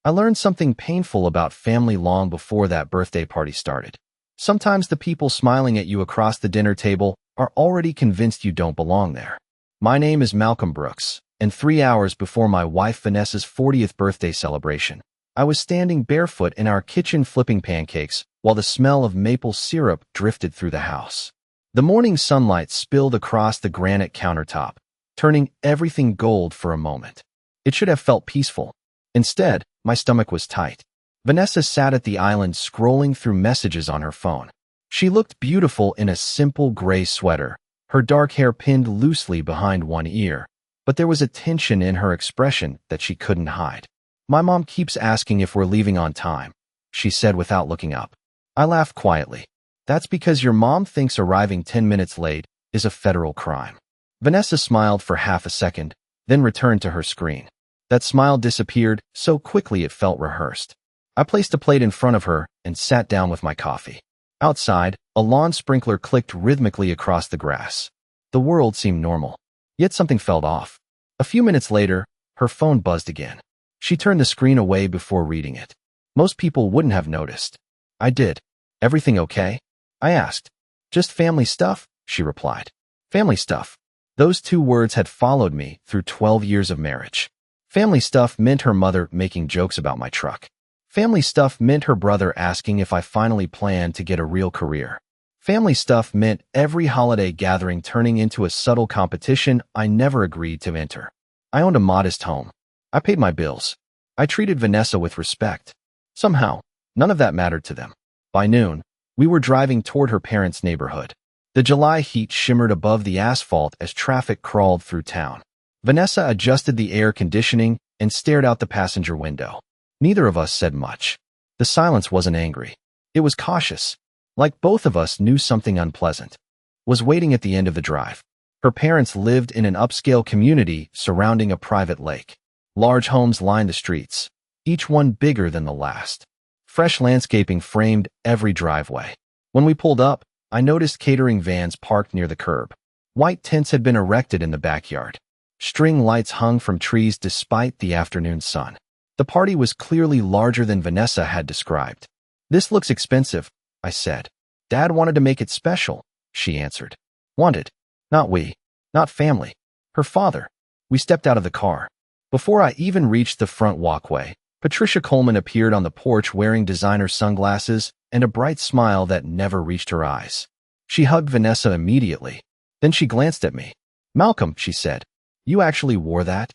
I learned something painful about family long before that birthday party started. Sometimes the people smiling at you across the dinner table are already convinced you don't belong there. My name is Malcolm Brooks, and 3 hours before my wife Vanessa's 40th birthday celebration, I was standing barefoot in our kitchen flipping pancakes while the smell of maple syrup drifted through the house. The morning sunlight spilled across the granite countertop, turning everything gold for a moment. It should have felt peaceful. Instead, my stomach was tight. Vanessa sat at the island scrolling through messages on her phone. She looked beautiful in a simple gray sweater, her dark hair pinned loosely behind one ear, but there was a tension in her expression that she couldn't hide. "My mom keeps asking if we're leaving on time," she said without looking up. I laughed quietly. "That's because your mom thinks arriving 10 minutes late is a federal crime." Vanessa smiled for half a second, then returned to her screen. That smile disappeared so quickly it felt rehearsed. I placed a plate in front of her and sat down with my coffee. Outside, a lawn sprinkler clicked rhythmically across the grass. The world seemed normal, yet something felt off. A few minutes later, her phone buzzed again. She turned the screen away before reading it. Most people wouldn't have noticed. I did. "Everything okay?" I asked. "Just family stuff," she replied. Family stuff. Those two words had followed me through 12 years of marriage. Family stuff meant her mother making jokes about my truck. Family stuff meant her brother asking if I finally planned to get a real career. Family stuff meant every holiday gathering turning into a subtle competition I never agreed to enter. I owned a modest home. I paid my bills. I treated Vanessa with respect. Somehow, none of that mattered to them. By noon, we were driving toward her parents' neighborhood. The July heat shimmered above the asphalt as traffic crawled through town. Vanessa adjusted the air conditioning and stared out the passenger window. Neither of us said much. The silence wasn't angry. It was cautious, like both of us knew something unpleasant was waiting at the end of the drive. Her parents lived in an upscale community surrounding a private lake. Large homes lined the streets, each one bigger than the last. Fresh landscaping framed every driveway. When we pulled up, I noticed catering vans parked near the curb. White tents had been erected in the backyard. String lights hung from trees despite the afternoon sun. The party was clearly larger than Vanessa had described. "This looks expensive," I said. "Dad wanted to make it special," she answered. "Wanted? Not we. Not family. Her father." We stepped out of the car. Before I even reached the front walkway, Patricia Coleman appeared on the porch wearing designer sunglasses and a bright smile that never reached her eyes. She hugged Vanessa immediately. Then she glanced at me. "Malcolm," she said, "you actually wore that?"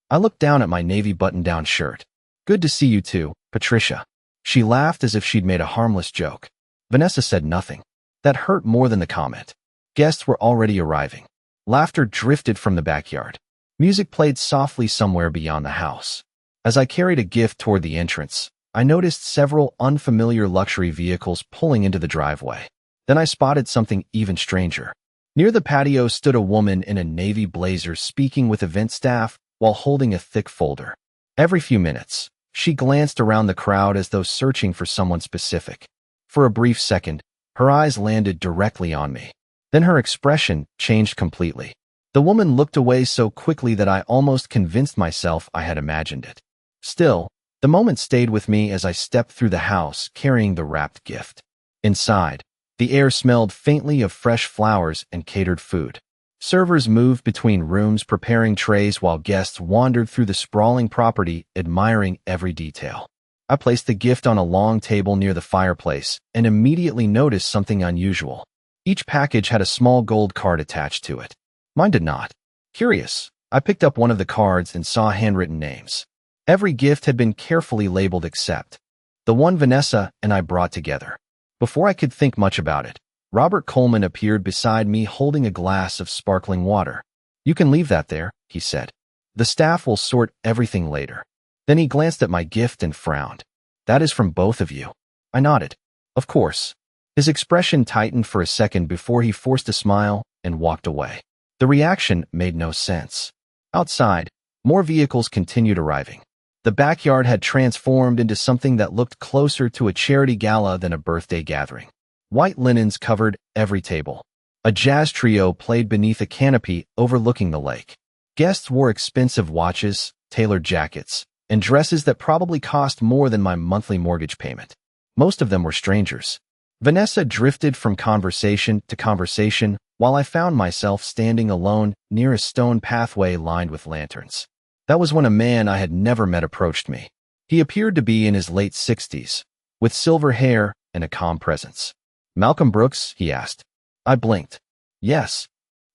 I looked down at my navy button-down shirt. "Good to see you too, Patricia." She laughed as if she'd made a harmless joke. Vanessa said nothing. That hurt more than the comment. Guests were already arriving. Laughter drifted from the backyard. Music played softly somewhere beyond the house. As I carried a gift toward the entrance, I noticed several unfamiliar luxury vehicles pulling into the driveway. Then I spotted something even stranger. Near the patio stood a woman in a navy blazer speaking with event staff while holding a thick folder. Every few minutes, she glanced around the crowd as though searching for someone specific. For a brief second, her eyes landed directly on me. Then her expression changed completely. The woman looked away so quickly that I almost convinced myself I had imagined it. Still, the moment stayed with me as I stepped through the house carrying the wrapped gift. Inside, the air smelled faintly of fresh flowers and catered food. Servers moved between rooms preparing trays while guests wandered through the sprawling property, admiring every detail. I placed the gift on a long table near the fireplace and immediately noticed something unusual. Each package had a small gold card attached to it. Mine did not. Curious, I picked up one of the cards and saw handwritten names. Every gift had been carefully labeled except the one Vanessa and I brought together. Before I could think much about it, Robert Coleman appeared beside me holding a glass of sparkling water. "You can leave that there," he said. "The staff will sort everything later." Then he glanced at my gift and frowned. "That is from both of you." I nodded. "Of course." His expression tightened for a second before he forced a smile and walked away. The reaction made no sense. Outside, more vehicles continued arriving. The backyard had transformed into something that looked closer to a charity gala than a birthday gathering. White linens covered every table. A jazz trio played beneath a canopy overlooking the lake. Guests wore expensive watches, tailored jackets, and dresses that probably cost more than my monthly mortgage payment. Most of them were strangers. Vanessa drifted from conversation to conversation while I found myself standing alone near a stone pathway lined with lanterns. That was when a man I had never met approached me. He appeared to be in his late 60s, with silver hair and a calm presence. "Malcolm Brooks?" he asked. I blinked. "Yes."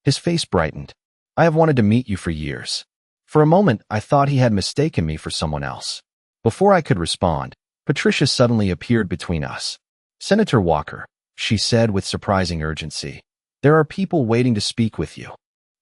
His face brightened. "I have wanted to meet you for years." For a moment, I thought he had mistaken me for someone else. Before I could respond, Patricia suddenly appeared between us. "Senator Walker," she said with surprising urgency, "there are people waiting to speak with you."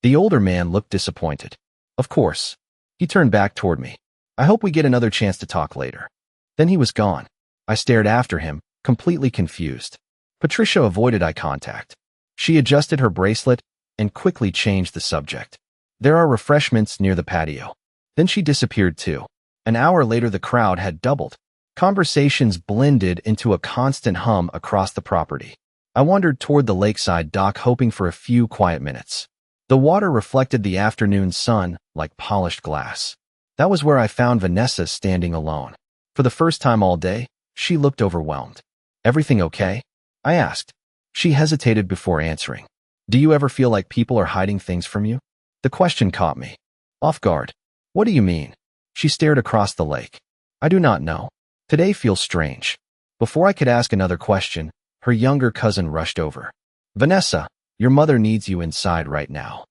The older man looked disappointed. "Of course." He turned back toward me. "I hope we get another chance to talk later." Then he was gone. I stared after him, completely confused. Patricia avoided eye contact. She adjusted her bracelet and quickly changed the subject. "There are refreshments near the patio." Then she disappeared too. An hour later, the crowd had doubled. Conversations blended into a constant hum across the property. I wandered toward the lakeside dock, hoping for a few quiet minutes. The water reflected the afternoon sun like polished glass. That was where I found Vanessa standing alone. For the first time all day, she looked overwhelmed. "Everything okay?" I asked. She hesitated before answering. "Do you ever feel like people are hiding things from you?" The question caught me off guard. "What do you mean?" She stared across the lake. "I do not know. Today feels strange." Before I could ask another question, her younger cousin rushed over. "Vanessa, your mother needs you inside right now."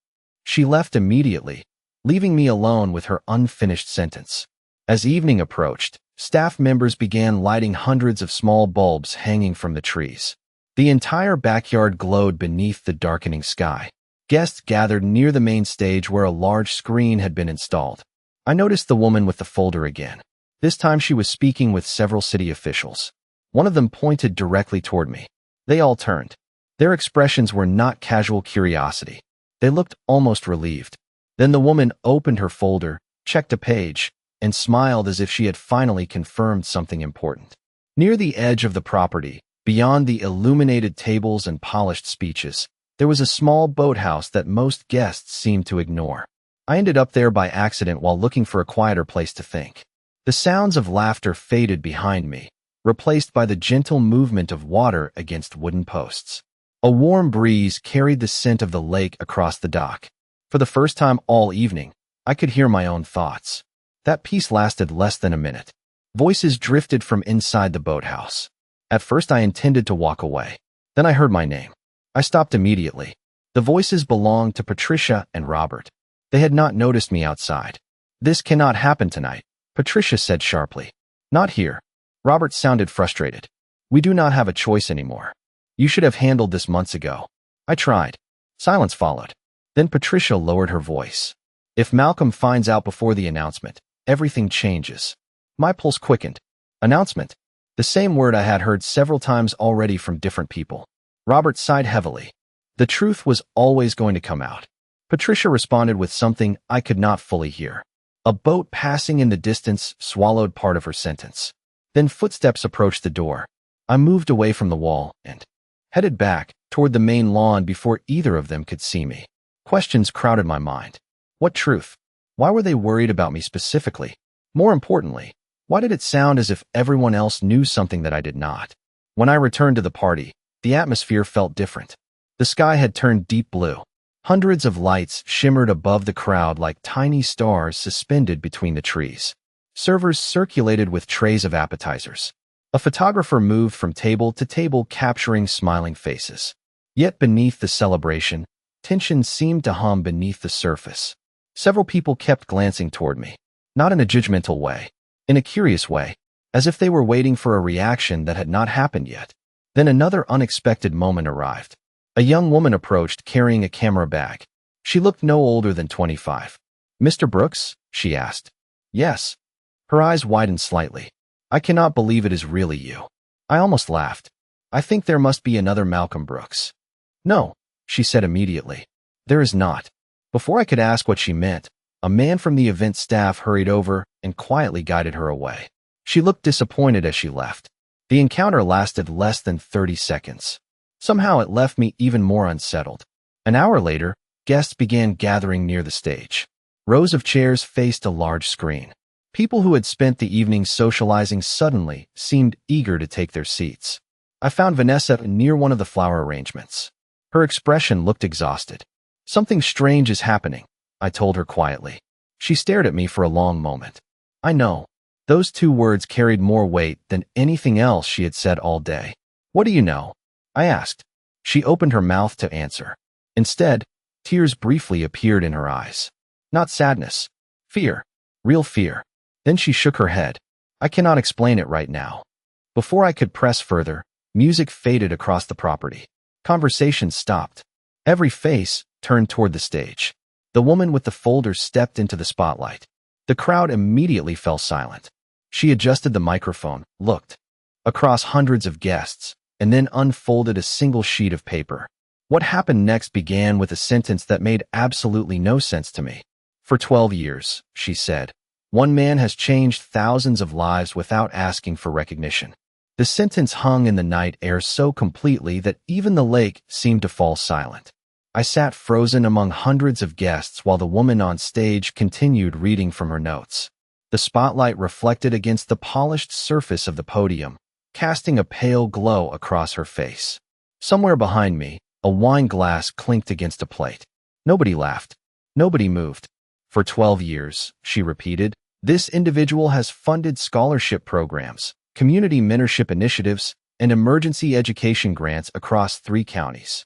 She left immediately, leaving me alone with her unfinished sentence. As evening approached, staff members began lighting hundreds of small bulbs hanging from the trees. The entire backyard glowed beneath the darkening sky. Guests gathered near the main stage where a large screen had been installed. I noticed the woman with the folder again. This time she was speaking with several city officials. One of them pointed directly toward me. They all turned. Their expressions were not casual curiosity. They looked almost relieved. Then the woman opened her folder, checked a page, and smiled as if she had finally confirmed something important. Near the edge of the property, beyond the illuminated tables and polished speeches, there was a small boathouse that most guests seemed to ignore. I ended up there by accident while looking for a quieter place to think. The sounds of laughter faded behind me, replaced by the gentle movement of water against wooden posts. A warm breeze carried the scent of the lake across the dock. For the first time all evening, I could hear my own thoughts. That peace lasted less than a minute. Voices drifted from inside the boathouse. At first I intended to walk away. Then I heard my name. I stopped immediately. The voices belonged to Patricia and Robert. They had not noticed me outside. "This cannot happen tonight," Patricia said sharply. "Not here." Robert sounded frustrated. "We do not have a choice anymore. You should have handled this months ago." I tried. Silence followed. Then Patricia lowered her voice. "If Malcolm finds out before the announcement, everything changes." My pulse quickened. Announcement? The same word I had heard several times already from different people. Robert sighed heavily. The truth was always going to come out. Patricia responded with something I could not fully hear. A boat passing in the distance swallowed part of her sentence. Then footsteps approached the door. I moved away from the wall and headed back toward the main lawn before either of them could see me. Questions crowded my mind. What truth? Why were they worried about me specifically? More importantly, why did it sound as if everyone else knew something that I did not? When I returned to the party, the atmosphere felt different. The sky had turned deep blue. Hundreds of lights shimmered above the crowd like tiny stars suspended between the trees. Servers circulated with trays of appetizers. A photographer moved from table to table capturing smiling faces. Yet beneath the celebration, tension seemed to hum beneath the surface. Several people kept glancing toward me, not in a judgmental way, in a curious way, as if they were waiting for a reaction that had not happened yet. Then another unexpected moment arrived. A young woman approached carrying a camera bag. She looked no older than 25. "Mr. Brooks?" she asked. "Yes." Her eyes widened slightly. "I cannot believe it is really you." I almost laughed. "I think there must be another Malcolm Brooks." "No," she said immediately. "There is not." Before I could ask what she meant, a man from the event staff hurried over and quietly guided her away. She looked disappointed as she left. The encounter lasted less than 30 seconds. Somehow it left me even more unsettled. An hour later, guests began gathering near the stage. Rows of chairs faced a large screen. People who had spent the evening socializing suddenly seemed eager to take their seats. I found Vanessa near one of the flower arrangements. Her expression looked exhausted. "Something strange is happening," I told her quietly. She stared at me for a long moment. I know. Those two words carried more weight than anything else she had said all day. "What do you know?" I asked. She opened her mouth to answer. Instead, tears briefly appeared in her eyes. Not sadness. Fear. Real fear. Then she shook her head. "I cannot explain it right now." Before I could press further, music faded across the property. Conversation stopped. Every face turned toward the stage. The woman with the folder stepped into the spotlight. The crowd immediately fell silent. She adjusted the microphone, looked across hundreds of guests, and then unfolded a single sheet of paper. What happened next began with a sentence that made absolutely no sense to me. "For 12 years, she said, one man has changed thousands of lives without asking for recognition." The sentence hung in the night air so completely that even the lake seemed to fall silent. I sat frozen among hundreds of guests while the woman on stage continued reading from her notes. The spotlight reflected against the polished surface of the podium, casting a pale glow across her face. Somewhere behind me, a wine glass clinked against a plate. Nobody laughed. Nobody moved. "For 12 years, she repeated, "this individual has funded scholarship programs, community mentorship initiatives, and emergency education grants across 3 counties.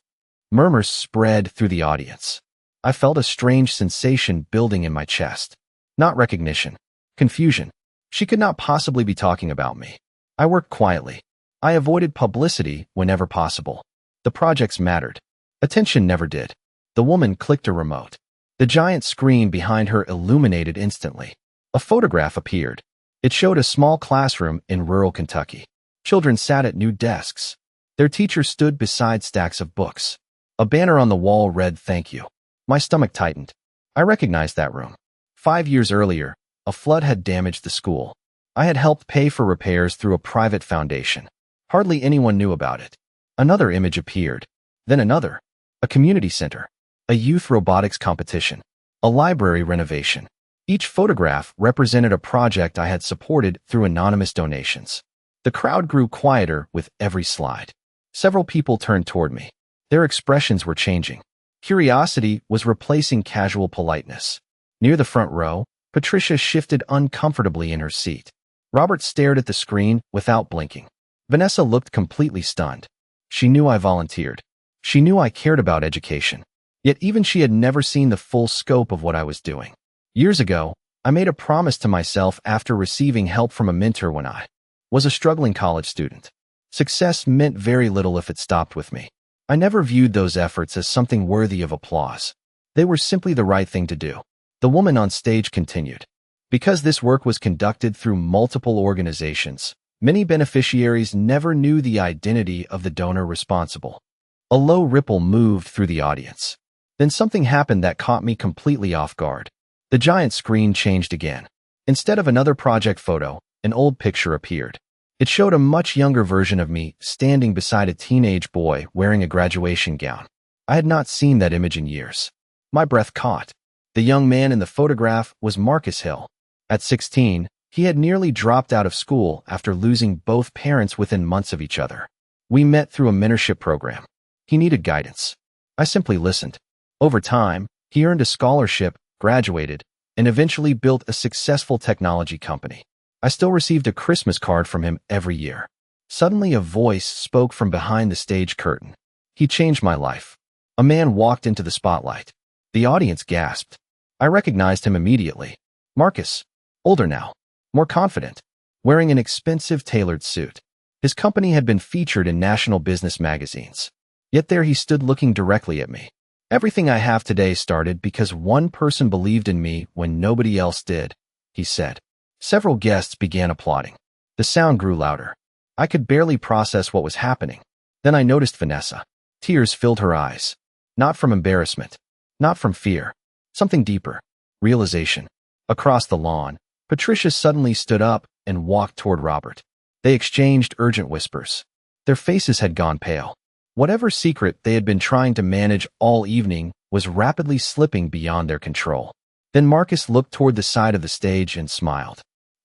Murmurs spread through the audience. I felt a strange sensation building in my chest. Not recognition. Confusion. She could not possibly be talking about me. I worked quietly. I avoided publicity whenever possible. The projects mattered. Attention never did. The woman clicked a remote. The giant screen behind her illuminated instantly. A photograph appeared. It showed a small classroom in rural Kentucky. Children sat at new desks. Their teachers stood beside stacks of books. A banner on the wall read, "Thank you." My stomach tightened. I recognized that room. 5 years earlier, a flood had damaged the school. I had helped pay for repairs through a private foundation. Hardly anyone knew about it. Another image appeared. Then another. A community center. A youth robotics competition. A library renovation. Each photograph represented a project I had supported through anonymous donations. The crowd grew quieter with every slide. Several people turned toward me. Their expressions were changing. Curiosity was replacing casual politeness. Near the front row, Patricia shifted uncomfortably in her seat. Robert stared at the screen without blinking. Vanessa looked completely stunned. She knew I volunteered. She knew I cared about education. Yet even she had never seen the full scope of what I was doing. Years ago, I made a promise to myself after receiving help from a mentor when I was a struggling college student. Success meant very little if it stopped with me. I never viewed those efforts as something worthy of applause. They were simply the right thing to do. The woman on stage continued. Because this work was conducted through multiple organizations, many beneficiaries never knew the identity of the donor responsible. A low ripple moved through the audience. Then something happened that caught me completely off guard. The giant screen changed again. Instead of another project photo, an old picture appeared. It showed a much younger version of me standing beside a teenage boy wearing a graduation gown. I had not seen that image in years. My breath caught. The young man in the photograph was Marcus Hill. At 16, he had nearly dropped out of school after losing both parents within months of each other. We met through a mentorship program. He needed guidance. I simply listened. Over time, he earned a scholarship, graduated, and eventually built a successful technology company. I still received a Christmas card from him every year. Suddenly a voice spoke from behind the stage curtain. He changed my life. A man walked into the spotlight. The audience gasped. I recognized him immediately. Marcus. Older now. More confident. Wearing an expensive tailored suit. His company had been featured in national business magazines. Yet there he stood looking directly at me. "Everything I have today started because one person believed in me when nobody else did," he said. Several guests began applauding. The sound grew louder. I could barely process what was happening. Then I noticed Vanessa. Tears filled her eyes. Not from embarrassment. Not from fear. Something deeper. Realization. Across the lawn, Patricia suddenly stood up and walked toward Robert. They exchanged urgent whispers. Their faces had gone pale. Whatever secret they had been trying to manage all evening was rapidly slipping beyond their control. Then Marcus looked toward the side of the stage and smiled.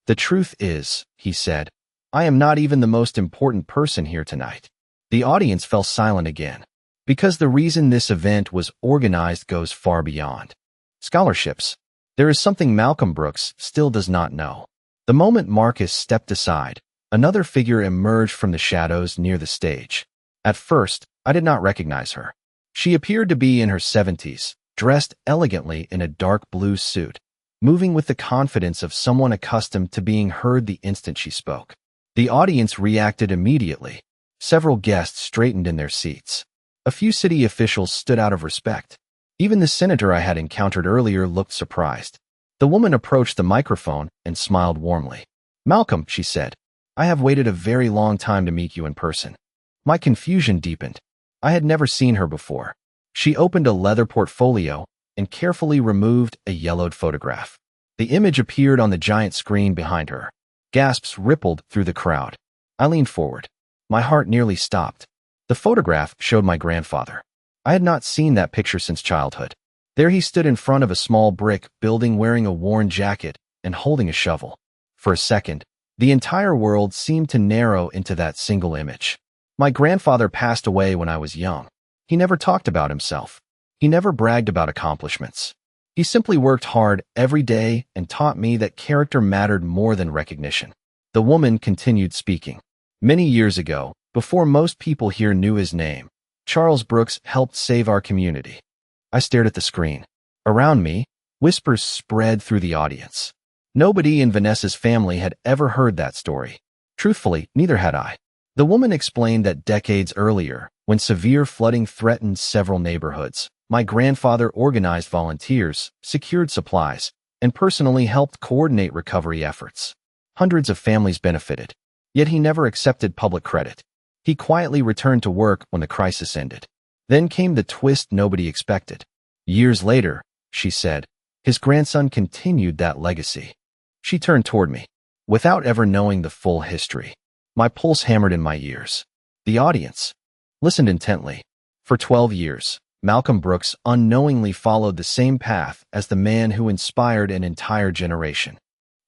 "The truth is," he said, "I am not even the most important person here tonight." The audience fell silent again, because the reason this event was organized goes far beyond scholarships. There is something Malcolm Brooks still does not know. The moment Marcus stepped aside, another figure emerged from the shadows near the stage. At first, I did not recognize her. She appeared to be in her 70s, dressed elegantly in a dark blue suit, moving with the confidence of someone accustomed to being heard the instant she spoke. The audience reacted immediately. Several guests straightened in their seats. A few city officials stood out of respect. Even the senator I had encountered earlier looked surprised. The woman approached the microphone and smiled warmly. "Malcolm," she said, "I have waited a very long time to meet you in person." My confusion deepened. I had never seen her before. She opened a leather portfolio and carefully removed a yellowed photograph. The image appeared on the giant screen behind her. Gasps rippled through the crowd. I leaned forward. My heart nearly stopped. The photograph showed my grandfather. I had not seen that picture since childhood. There he stood in front of a small brick building wearing a worn jacket and holding a shovel. For a second, the entire world seemed to narrow into that single image. My grandfather passed away when I was young. He never talked about himself. He never bragged about accomplishments. He simply worked hard every day and taught me that character mattered more than recognition. The woman continued speaking. "Many years ago, before most people here knew his name, Charles Brooks helped save our community." I stared at the screen. Around me, whispers spread through the audience. Nobody in Vanessa's family had ever heard that story. Truthfully, neither had I. The woman explained that decades earlier, when severe flooding threatened several neighborhoods, my grandfather organized volunteers, secured supplies, and personally helped coordinate recovery efforts. Hundreds of families benefited, yet he never accepted public credit. He quietly returned to work when the crisis ended. Then came the twist nobody expected. Years later, she said, his grandson continued that legacy. She turned toward me. Without ever knowing the full history, my pulse hammered in my ears. The audience listened intently. For 12 years, Malcolm Brooks unknowingly followed the same path as the man who inspired an entire generation.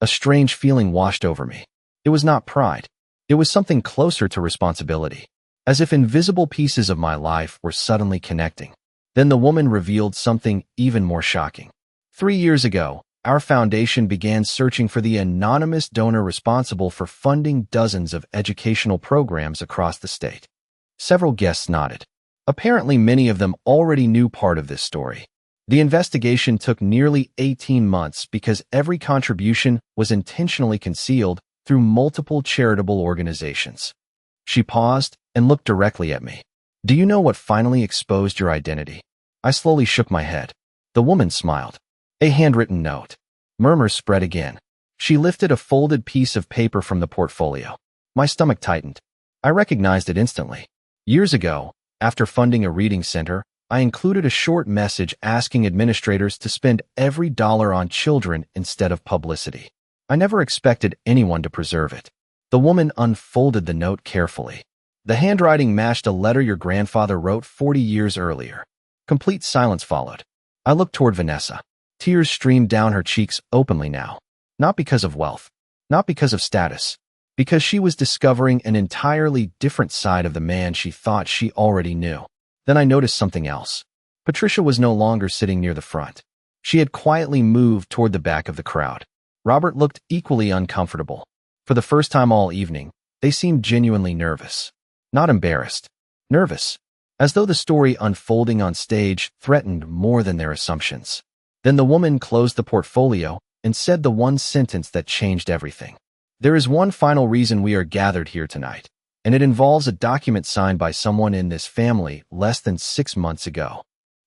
A strange feeling washed over me. It was not pride. It was something closer to responsibility, as if invisible pieces of my life were suddenly connecting. Then the woman revealed something even more shocking. 3 years ago, our foundation began searching for the anonymous donor responsible for funding dozens of educational programs across the state. Several guests nodded. Apparently, many of them already knew part of this story. The investigation took nearly 18 months because every contribution was intentionally concealed through multiple charitable organizations. She paused and looked directly at me. "Do you know what finally exposed your identity?" I slowly shook my head. The woman smiled. "A handwritten note." Murmurs spread again. She lifted a folded piece of paper from the portfolio. My stomach tightened. I recognized it instantly. Years ago, after funding a reading center, I included a short message asking administrators to spend every dollar on children instead of publicity. I never expected anyone to preserve it. The woman unfolded the note carefully. The handwriting matched a letter your grandfather wrote 40 years earlier. Complete silence followed. I looked toward Vanessa. Tears streamed down her cheeks openly now. Not because of wealth, not because of status, because she was discovering an entirely different side of the man she thought she already knew. Then I noticed something else. Patricia was no longer sitting near the front. She had quietly moved toward the back of the crowd. Robert looked equally uncomfortable. For the first time all evening, they seemed genuinely nervous. Not embarrassed. Nervous. As though the story unfolding on stage threatened more than their assumptions. Then the woman closed the portfolio and said the one sentence that changed everything. "There is one final reason we are gathered here tonight, and it involves a document signed by someone in this family less than 6 months ago."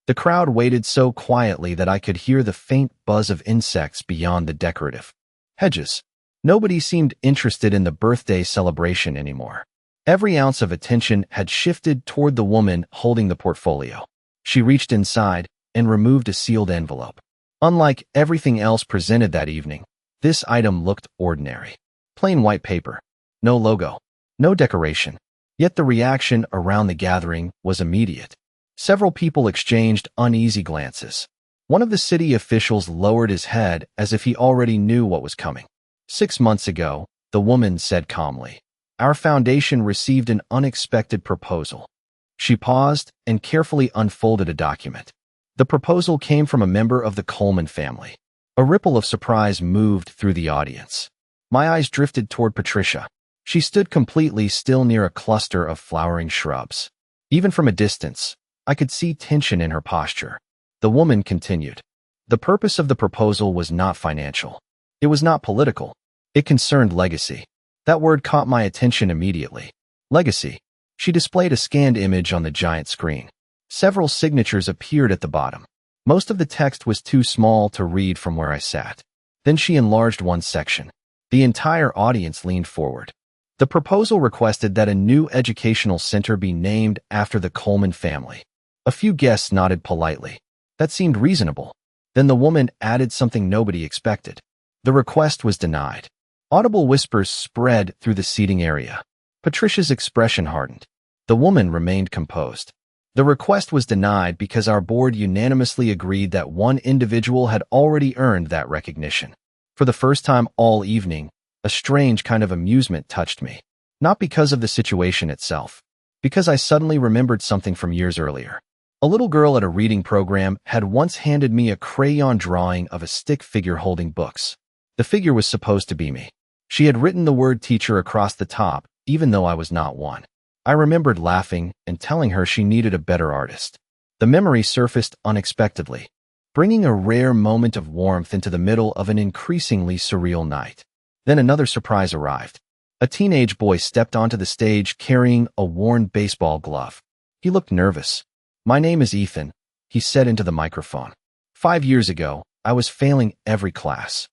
The crowd waited so quietly that I could hear the faint buzz of insects beyond the decorative hedges. Nobody seemed interested in the birthday celebration anymore. Every ounce of attention had shifted toward the woman holding the portfolio. She reached inside and removed a sealed envelope. Unlike everything else presented that evening, this item looked ordinary. Plain white paper. No logo. No decoration. Yet the reaction around the gathering was immediate. Several people exchanged uneasy glances. One of the city officials lowered his head as if he already knew what was coming. 6 months ago, the woman said calmly. Our foundation received an unexpected proposal. She paused and carefully unfolded a document. The proposal came from a member of the Coleman family. A ripple of surprise moved through the audience. My eyes drifted toward Patricia. She stood completely still near a cluster of flowering shrubs. Even from a distance, I could see tension in her posture. The woman continued. The purpose of the proposal was not financial. It was not political. It concerned legacy. That word caught my attention immediately. Legacy. She displayed a scanned image on the giant screen. Several signatures appeared at the bottom. Most of the text was too small to read from where I sat. Then she enlarged one section. The entire audience leaned forward. The proposal requested that a new educational center be named after the Coleman family. A few guests nodded politely. That seemed reasonable. Then the woman added something nobody expected. The request was denied. Audible whispers spread through the seating area. Patricia's expression hardened. The woman remained composed. The request was denied because our board unanimously agreed that one individual had already earned that recognition. For the first time all evening, a strange kind of amusement touched me. Not because of the situation itself. Because I suddenly remembered something from years earlier. A little girl at a reading program had once handed me a crayon drawing of a stick figure holding books. The figure was supposed to be me. She had written the word teacher across the top, even though I was not one. I remembered laughing and telling her she needed a better artist. The memory surfaced unexpectedly, bringing a rare moment of warmth into the middle of an increasingly surreal night. Then another surprise arrived. A teenage boy stepped onto the stage carrying a worn baseball glove. He looked nervous. My name is Ethan, he said into the microphone. 5 years ago, I was failing every class.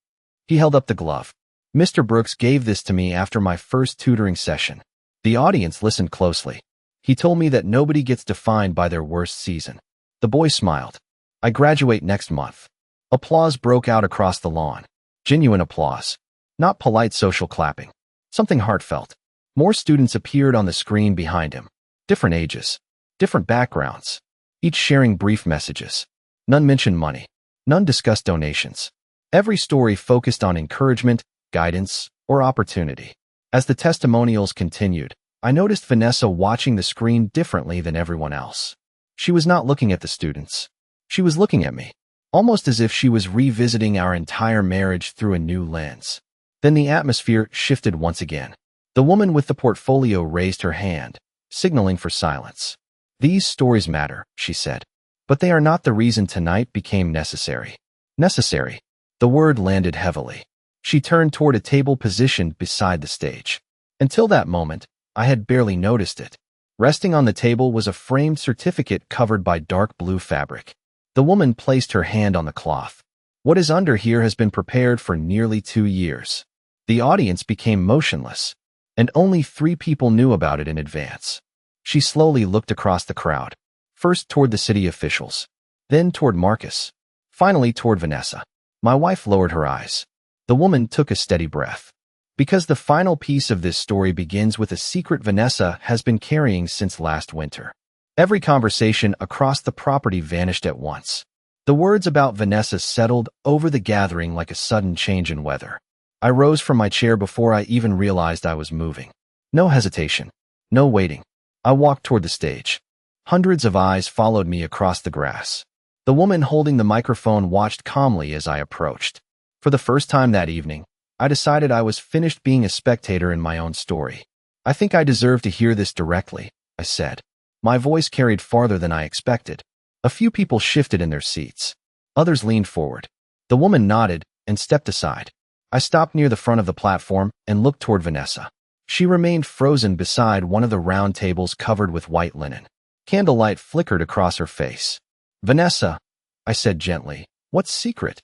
He held up the glove. Mr. Brooks gave this to me after my first tutoring session. The audience listened closely. He told me that nobody gets defined by their worst season. The boy smiled. I graduate next month. Applause broke out across the lawn. Genuine applause. Not polite social clapping. Something heartfelt. More students appeared on the screen behind him. Different ages. Different backgrounds. Each sharing brief messages. None mentioned money. None discussed donations. Every story focused on encouragement, guidance, or opportunity. As the testimonials continued, I noticed Vanessa watching the screen differently than everyone else. She was not looking at the students. She was looking at me, almost as if she was revisiting our entire marriage through a new lens. Then the atmosphere shifted once again. The woman with the portfolio raised her hand, signaling for silence. These stories matter, she said, but they are not the reason tonight became necessary. Necessary. The word landed heavily. She turned toward a table positioned beside the stage. Until that moment, I had barely noticed it. Resting on the table was a framed certificate covered by dark blue fabric. The woman placed her hand on the cloth. What is under here has been prepared for nearly 2 years. The audience became motionless, and only 3 people knew about it in advance. She slowly looked across the crowd, first toward the city officials, then toward Marcus, finally toward Vanessa. My wife lowered her eyes. The woman took a steady breath. Because the final piece of this story begins with a secret Vanessa has been carrying since last winter. Every conversation across the property vanished at once. The words about Vanessa settled over the gathering like a sudden change in weather. I rose from my chair before I even realized I was moving. No hesitation. No waiting. I walked toward the stage. Hundreds of eyes followed me across the grass. The woman holding the microphone watched calmly as I approached. For the first time that evening, I decided I was finished being a spectator in my own story. I think I deserve to hear this directly, I said. My voice carried farther than I expected. A few people shifted in their seats. Others leaned forward. The woman nodded and stepped aside. I stopped near the front of the platform and looked toward Vanessa. She remained frozen beside one of the round tables covered with white linen. Candlelight flickered across her face. Vanessa, I said gently, what's secret?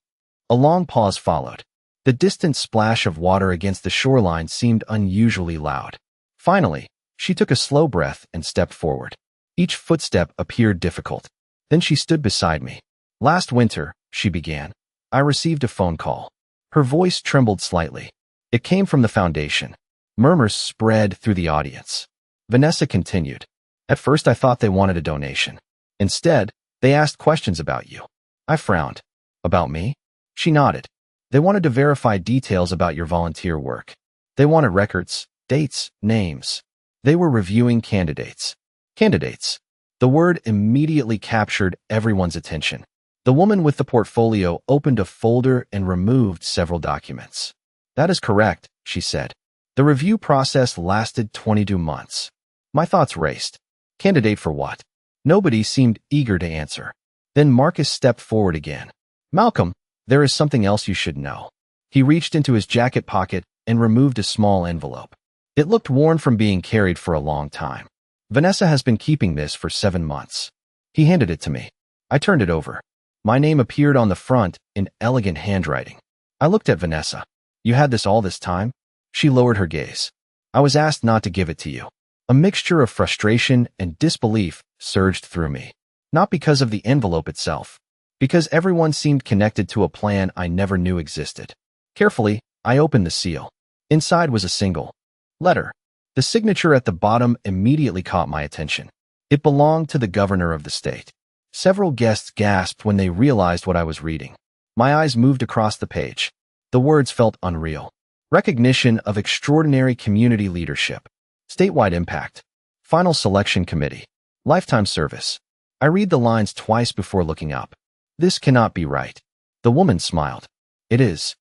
A long pause followed. The distant splash of water against the shoreline seemed unusually loud. Finally, she took a slow breath and stepped forward. Each footstep appeared difficult. Then she stood beside me. Last winter, she began, I received a phone call. Her voice trembled slightly. It came from the foundation. Murmurs spread through the audience. Vanessa continued. At first I thought they wanted a donation. Instead, they asked questions about you. I frowned. About me? She nodded. They wanted to verify details about your volunteer work. They wanted records, dates, names. They were reviewing candidates. Candidates. The word immediately captured everyone's attention. The woman with the portfolio opened a folder and removed several documents. "That is correct," she said. "The review process lasted 22 months. My thoughts raced. Candidate for what? Nobody seemed eager to answer. Then Marcus stepped forward again. "Malcolm, there is something else you should know." He reached into his jacket pocket and removed a small envelope. It looked worn from being carried for a long time. "Vanessa has been keeping this for 7 months. He handed it to me. I turned it over. My name appeared on the front in elegant handwriting. I looked at Vanessa. "You had this all this time?" She lowered her gaze. "I was asked not to give it to you." A mixture of frustration and disbelief surged through me. Not because of the envelope itself, because everyone seemed connected to a plan I never knew existed. Carefully, I opened the seal. Inside was a single letter. The signature at the bottom immediately caught my attention. It belonged to the governor of the state. Several guests gasped when they realized what I was reading. My eyes moved across the page. The words felt unreal. Recognition of extraordinary community leadership. Statewide impact. Final selection committee. Lifetime service. I read the lines twice before looking up. This cannot be right. The woman smiled. It is.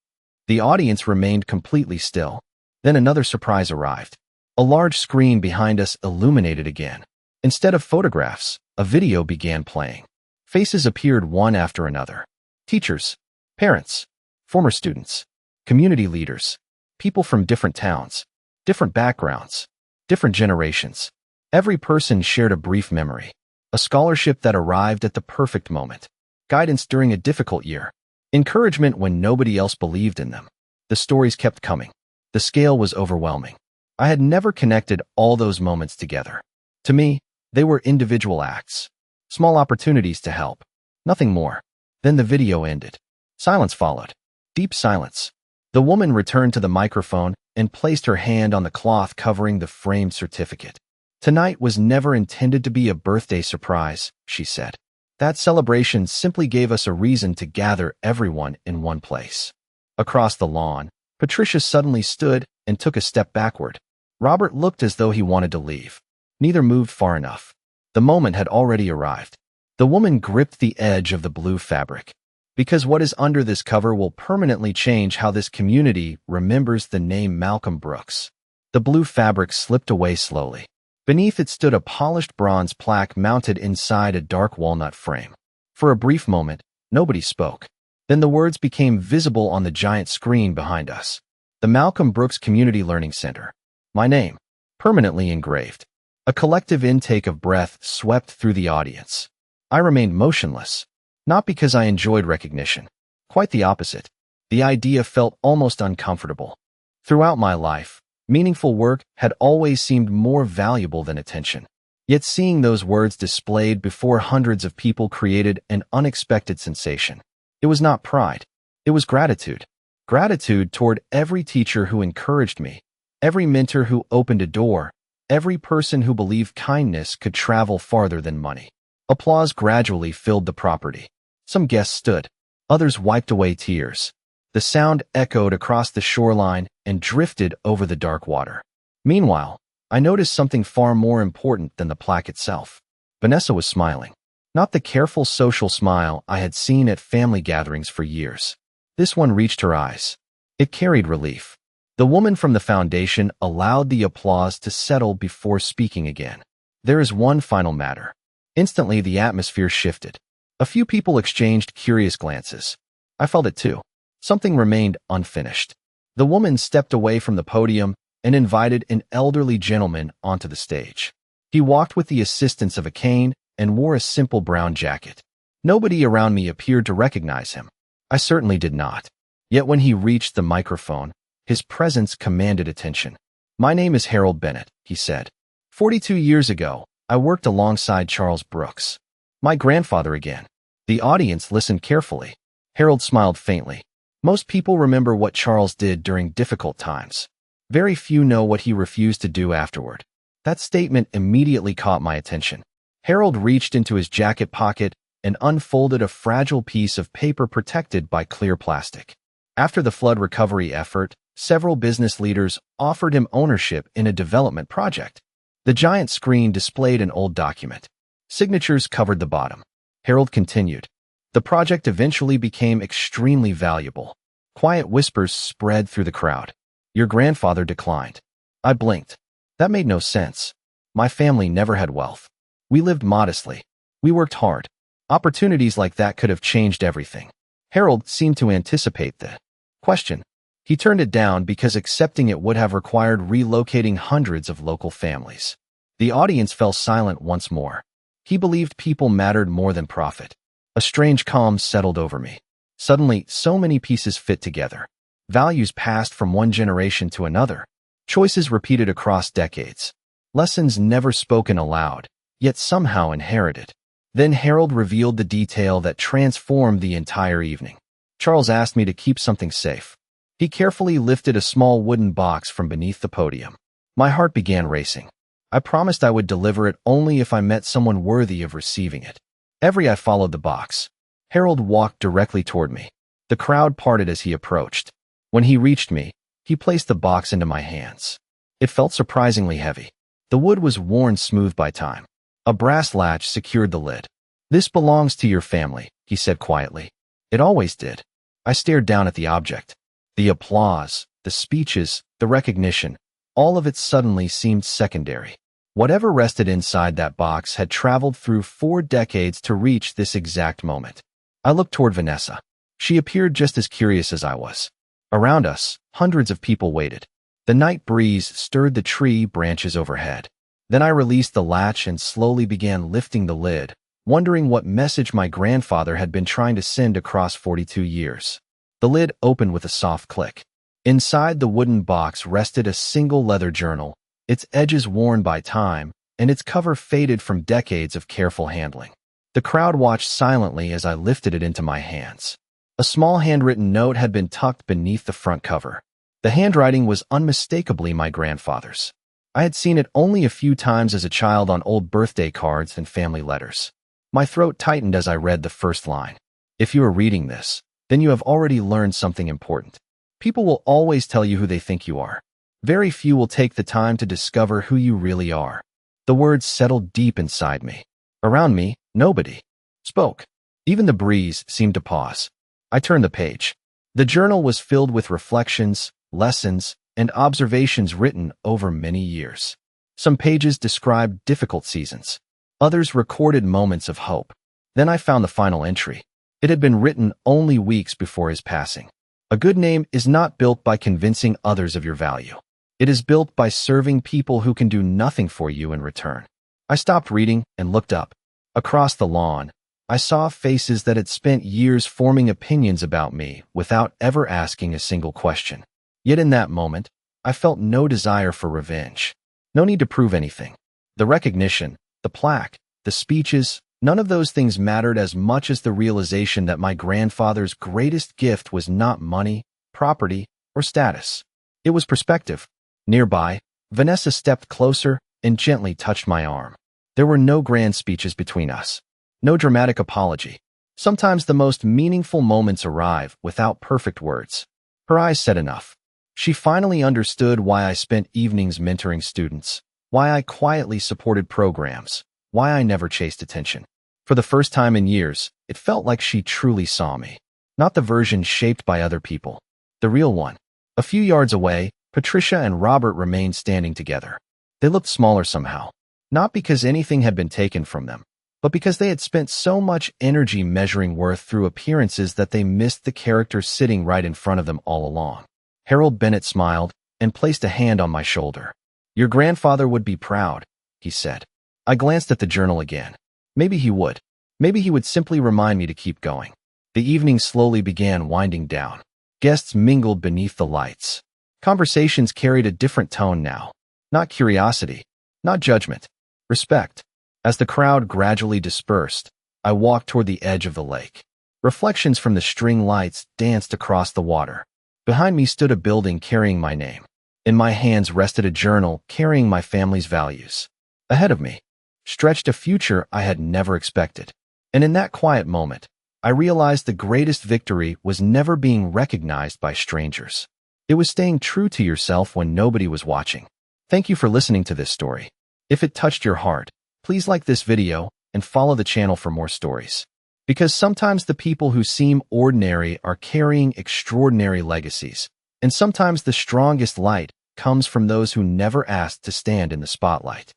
The audience remained completely still. Then another surprise arrived. A large screen behind us illuminated again. Instead of photographs, a video began playing. Faces appeared one after another. Teachers, parents, former students, community leaders, people from different towns, different backgrounds, different generations. Every person shared a brief memory, a scholarship that arrived at the perfect moment, guidance during a difficult year, encouragement when nobody else believed in them. The stories kept coming. The scale was overwhelming. I had never connected all those moments together. To me, they were individual acts, small opportunities to help, nothing more. Then the video ended. Silence followed. Deep silence. The woman returned to the microphone and placed her hand on the cloth covering the framed certificate. "Tonight was never intended to be a birthday surprise," she said. "That celebration simply gave us a reason to gather everyone in one place." Across the lawn, Patricia suddenly stood and took a step backward. Robert looked as though he wanted to leave. Neither moved far enough. The moment had already arrived. The woman gripped the edge of the blue fabric. "Because what is under this cover will permanently change how this community remembers the name Malcolm Brooks." The blue fabric slipped away slowly. Beneath it stood a polished bronze plaque mounted inside a dark walnut frame. For a brief moment, nobody spoke. Then the words became visible on the giant screen behind us. The Malcolm Brooks Community Learning Center. My name, permanently engraved. A collective intake of breath swept through the audience. I remained motionless, not because I enjoyed recognition. Quite the opposite. The idea felt almost uncomfortable. Throughout my life, meaningful work had always seemed more valuable than attention. Yet seeing those words displayed before hundreds of people created an unexpected sensation. It was not pride. It was gratitude. Gratitude toward every teacher who encouraged me, every mentor who opened a door, every person who believed kindness could travel farther than money. Applause gradually filled the property. Some guests stood. Others wiped away tears. The sound echoed across the shoreline and drifted over the dark water. Meanwhile, I noticed something far more important than the plaque itself. Vanessa was smiling. Not the careful social smile I had seen at family gatherings for years. This one reached her eyes. It carried relief. The woman from the foundation allowed the applause to settle before speaking again. "There is one final matter." Instantly, the atmosphere shifted. A few people exchanged curious glances. I felt it too. Something remained unfinished. The woman stepped away from the podium and invited an elderly gentleman onto the stage. He walked with the assistance of a cane and wore a simple brown jacket. Nobody around me appeared to recognize him. I certainly did not. Yet when he reached the microphone, his presence commanded attention. "My name is Harold Bennett," he said. 42 years ago, I worked alongside Charles Brooks. My grandfather again." The audience listened carefully. Harold smiled faintly. Most people remember what Charles did during difficult times. Very few know what he refused to do afterward. That statement immediately caught my attention. Harold reached into his jacket pocket and unfolded a fragile piece of paper protected by clear plastic. After the flood recovery effort, several business leaders offered him ownership in a development project. The giant screen displayed an old document. Signatures covered the bottom. Harold continued. The project eventually became extremely valuable. Quiet whispers spread through the crowd. Your grandfather declined. I blinked. That made no sense. My family never had wealth. We lived modestly. We worked hard. Opportunities like that could have changed everything. Harold seemed to anticipate the question. He turned it down because accepting it would have required relocating hundreds of local families. The audience fell silent once more. He believed people mattered more than profit. A strange calm settled over me. Suddenly, so many pieces fit together. Values passed from one generation to another. Choices repeated across decades. Lessons never spoken aloud, yet somehow inherited. Then Harold revealed the detail that transformed the entire evening. Charles asked me to keep something safe. He carefully lifted a small wooden box from beneath the podium. My heart began racing. I promised I would deliver it only if I met someone worthy of receiving it. I followed the box. Harold walked directly toward me. The crowd parted as he approached. When he reached me, he placed the box into my hands. It felt surprisingly heavy. The wood was worn smooth by time. A brass latch secured the lid. This belongs to your family, he said quietly. It always did. I stared down at the object. The applause, the speeches, the recognition, all of it suddenly seemed secondary. Whatever rested inside that box had traveled through 4 decades to reach this exact moment. I looked toward Vanessa. She appeared just as curious as I was. Around us, hundreds of people waited. The night breeze stirred the tree branches overhead. Then I released the latch and slowly began lifting the lid, wondering what message my grandfather had been trying to send across 42 years. The lid opened with a soft click. Inside the wooden box rested a single leather journal, its edges worn by time, and its cover faded from decades of careful handling. The crowd watched silently as I lifted it into my hands. A small handwritten note had been tucked beneath the front cover. The handwriting was unmistakably my grandfather's. I had seen it only a few times as a child on old birthday cards and family letters. My throat tightened as I read the first line. If you are reading this, then you have already learned something important. People will always tell you who they think you are. Very few will take the time to discover who you really are. The words settled deep inside me. Around me, nobody spoke. Even the breeze seemed to pause. I turned the page. The journal was filled with reflections, lessons, and observations written over many years. Some pages described difficult seasons. Others recorded moments of hope. Then I found the final entry. It had been written only weeks before his passing. A good name is not built by convincing others of your value. It is built by serving people who can do nothing for you in return. I stopped reading and looked up. Across the lawn, I saw faces that had spent years forming opinions about me without ever asking a single question. Yet in that moment, I felt no desire for revenge. No need to prove anything. The recognition, the plaque, the speeches, none of those things mattered as much as the realization that my grandfather's greatest gift was not money, property, or status. It was perspective. Nearby, Vanessa stepped closer and gently touched my arm. There were no grand speeches between us. No dramatic apology. Sometimes the most meaningful moments arrive without perfect words. Her eyes said enough. She finally understood why I spent evenings mentoring students, why I quietly supported programs, why I never chased attention. For the first time in years, it felt like she truly saw me. Not the version shaped by other people. The real one. A few yards away, Patricia and Robert remained standing together. They looked smaller somehow. Not because anything had been taken from them, but because they had spent so much energy measuring worth through appearances that they missed the character sitting right in front of them all along. Harold Bennett smiled and placed a hand on my shoulder. Your grandfather would be proud, he said. I glanced at the journal again. Maybe he would. Maybe he would simply remind me to keep going. The evening slowly began winding down. Guests mingled beneath the lights. Conversations carried a different tone now. Not curiosity, not judgment, respect. As the crowd gradually dispersed, I walked toward the edge of the lake. Reflections from the string lights danced across the water. Behind me stood a building carrying my name. In my hands rested a journal carrying my family's values. Ahead of me stretched a future I had never expected. And in that quiet moment, I realized the greatest victory was never being recognized by strangers. It was staying true to yourself when nobody was watching. Thank you for listening to this story. If it touched your heart, please like this video and follow the channel for more stories. Because sometimes the people who seem ordinary are carrying extraordinary legacies, and sometimes the strongest light comes from those who never asked to stand in the spotlight.